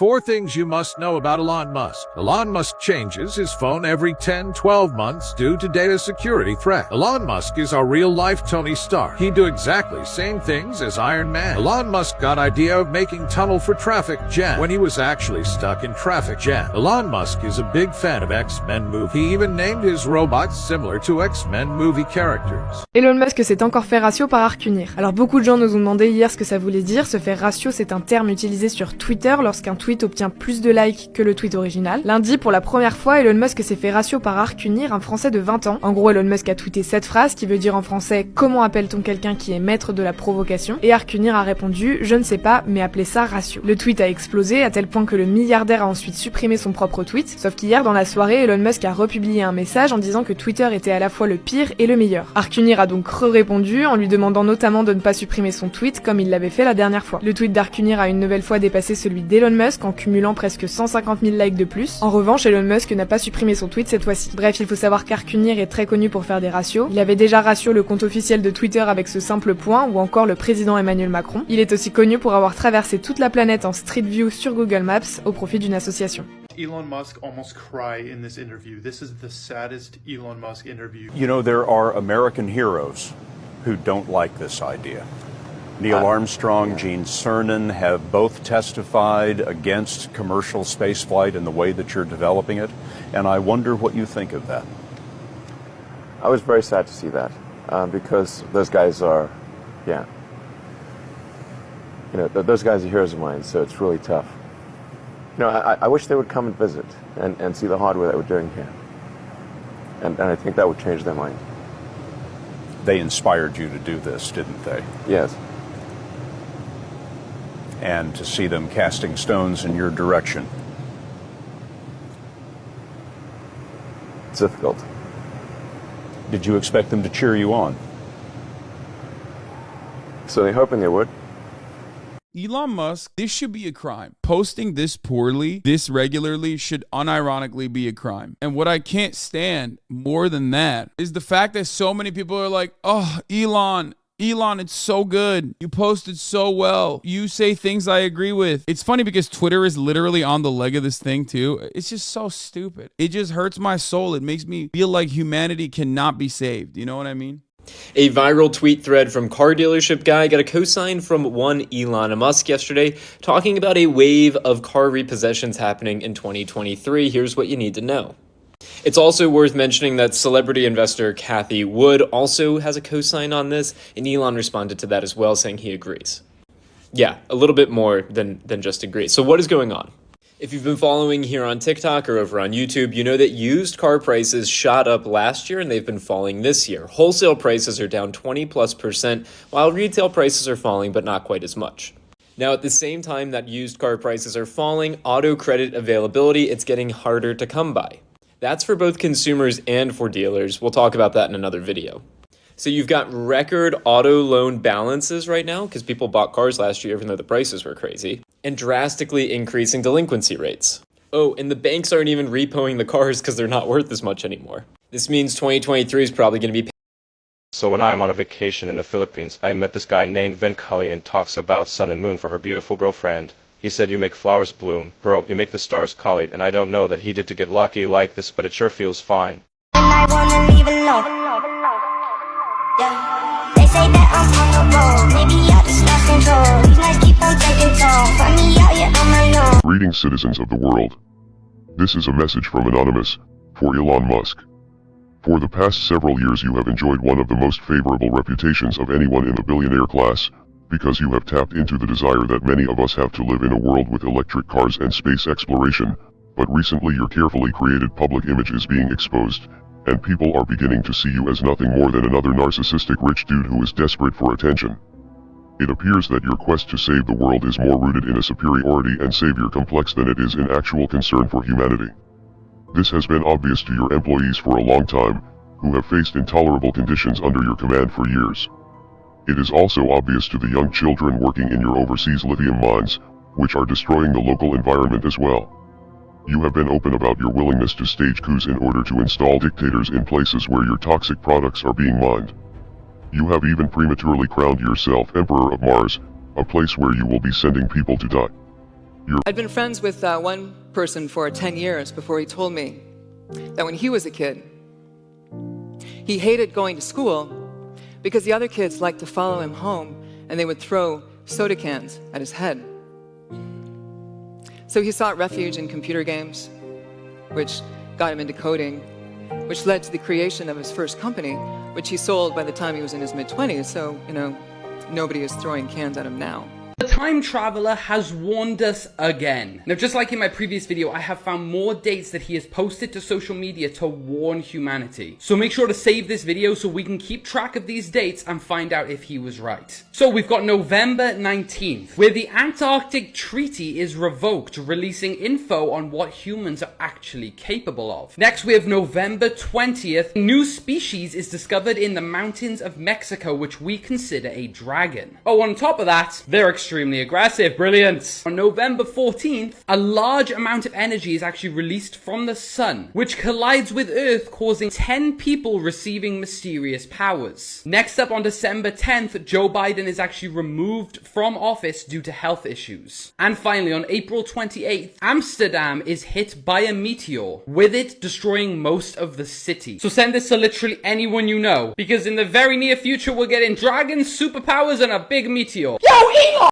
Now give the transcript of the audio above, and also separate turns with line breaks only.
4 things you must know about Elon Musk. Elon Musk changes his phone every 10-12 months due to data security threat. Elon Musk is our real-life Tony Stark. He do exactly same things as Iron Man. Elon Musk got idea of making tunnel for traffic jam when he was actually stuck in traffic jam. Elon Musk is a big fan of X-Men movie. He even named his robots similar to X-Men movie characters.
Elon Musk s'est encore fait ratio par Arcunir. Alors beaucoup de gens nous ont demandé hier ce que ça voulait dire. Se faire ratio, c'est un terme utilisé sur Twitter lorsqu'un tweet obtient plus de likes que le tweet original. Lundi, pour la première fois, Elon Musk s'est fait ratio par Arcunir, un Français de 20 ans. En gros, Elon Musk a tweeté cette phrase qui veut dire en français « Comment appelle-t-on quelqu'un qui est maître de la provocation ?» Et Arcunir a répondu « Je ne sais pas, mais appelez ça ratio ». Le tweet a explosé à tel point que le milliardaire a ensuite supprimé son propre tweet. Sauf qu'hier, dans la soirée, Elon Musk a republié un message en disant que Twitter était à la fois le pire et le meilleur. Arcunir a donc répondu en lui demandant notamment de ne pas supprimer son tweet comme il l'avait fait la dernière fois. Le tweet d'Arcunir a une nouvelle fois dépassé celui d'Elon Musk en cumulant presque 150 000 likes de plus. En revanche, Elon Musk n'a pas supprimé son tweet cette fois-ci. Bref, il faut savoir qu'Arcunir est très connu pour faire des ratios. Il avait déjà ratio le compte officiel de Twitter avec ce simple point, ou encore le président Emmanuel Macron. Il est aussi connu pour avoir traversé toute la planète en Street View sur Google Maps au profit d'une association.
Elon Musk almost cried in this interview. This is the saddest Elon Musk interview.
You know, there are American heroes who don't like this idea. Neil Armstrong, Gene Cernan have both testified against commercial spaceflight and the way that you're developing it, and I wonder what you think of that.
I was very sad to see that, because those guys are, those guys are heroes of mine, so it's really tough. I wish they would come and visit and see the hardware that we're doing here, and I think that would change their mind.
They inspired you to do this, didn't they?
Yes.
And to see them casting stones in your direction.
It's difficult.
Did you expect them to cheer you on?
So they're hoping they would.
Elon Musk, this should be a crime. Posting this poorly, this regularly, should unironically be a crime. And what I can't stand more than that is the fact that so many people are like, oh, Elon, it's so good. You posted so well. You say things I agree with. It's funny because Twitter is literally on the leg of this thing too. It's just so stupid. It just hurts my soul. It makes me feel like humanity cannot be saved. You know what I mean?
A viral tweet thread from car dealership guy got a cosign from one Elon Musk yesterday talking about a wave of car repossessions happening in 2023. Here's what you need to know. It's also worth mentioning that celebrity investor Cathie Wood also has a cosign on this, and Elon responded to that as well, saying he agrees. Yeah, a little bit more than just agree. So what is going on? If you've been following here on TikTok or over on YouTube, you know that used car prices shot up last year and they've been falling this year. Wholesale prices are down 20+%, while retail prices are falling, but not quite as much. Now, at the same time that used car prices are falling, auto credit availability, it's getting harder to come by. That's for both consumers and for dealers. We'll talk about that in another video. So you've got record auto loan balances right now because people bought cars last year even though the prices were crazy, and drastically increasing delinquency rates. Oh, and the banks aren't even repoing the cars because they're not worth as much anymore. This means 2023 is probably going to be.
So when I'm on a vacation in the Philippines, I met this guy named Vin Cully and talks about sun and moon for her beautiful girlfriend. He said, you make flowers bloom. Bro, you make the stars collide. And I don't know that he did to get lucky like this, but it sure feels fine.
And I wanna leave alone. Yeah. They say that I'm on the road. Maybe I just lost control. These nights keep on taking toll. Find me out here on my own.
Greetings, citizens of the world. This is a message from Anonymous, for Elon Musk. For the past several years you have enjoyed one of the most favorable reputations of anyone in the billionaire class, because you have tapped into the desire that many of us have to live in a world with electric cars and space exploration, but recently your carefully created public image is being exposed, and people are beginning to see you as nothing more than another narcissistic rich dude who is desperate for attention. It appears that your quest to save the world is more rooted in a superiority and savior complex than it is in actual concern for humanity. This has been obvious to your employees for a long time, who have faced intolerable conditions under your command for years. It is also obvious to the young children working in your overseas lithium mines, which are destroying the local environment as well. You have been open about your willingness to stage coups in order to install dictators in places where your toxic products are being mined. You have even prematurely crowned yourself Emperor of Mars, a place where you will be sending people to die.
I'd been friends with one person for 10 years before he told me that when he was a kid, he hated going to school because the other kids liked to follow him home and they would throw soda cans at his head. So he sought refuge in computer games, which got him into coding, which led to the creation of his first company, which he sold by the time he was in his mid-20s. So, nobody is throwing cans at him now.
The time traveler has warned us again. Now, just like in my previous video, I have found more dates that he has posted to social media to warn humanity. So make sure to save this video so we can keep track of these dates and find out if he was right. So we've got November 19th, where the Antarctic Treaty is revoked, releasing info on what humans are actually capable of. Next, we have November 20th. A new species is discovered in the mountains of Mexico, which we consider a dragon. Oh, on top of that, they're extremely aggressive. Brilliant. On November 14th, a large amount of energy is actually released from the sun, which collides with Earth, causing 10 people receiving mysterious powers. Next up, on December 10th, Joe Biden is actually removed from office due to health issues. And finally, on April 28th, Amsterdam is hit by a meteor, with it destroying most of the city. So send this to literally anyone you know, because in the very near future, we're getting dragons, superpowers, and a big meteor. Yo, Elon!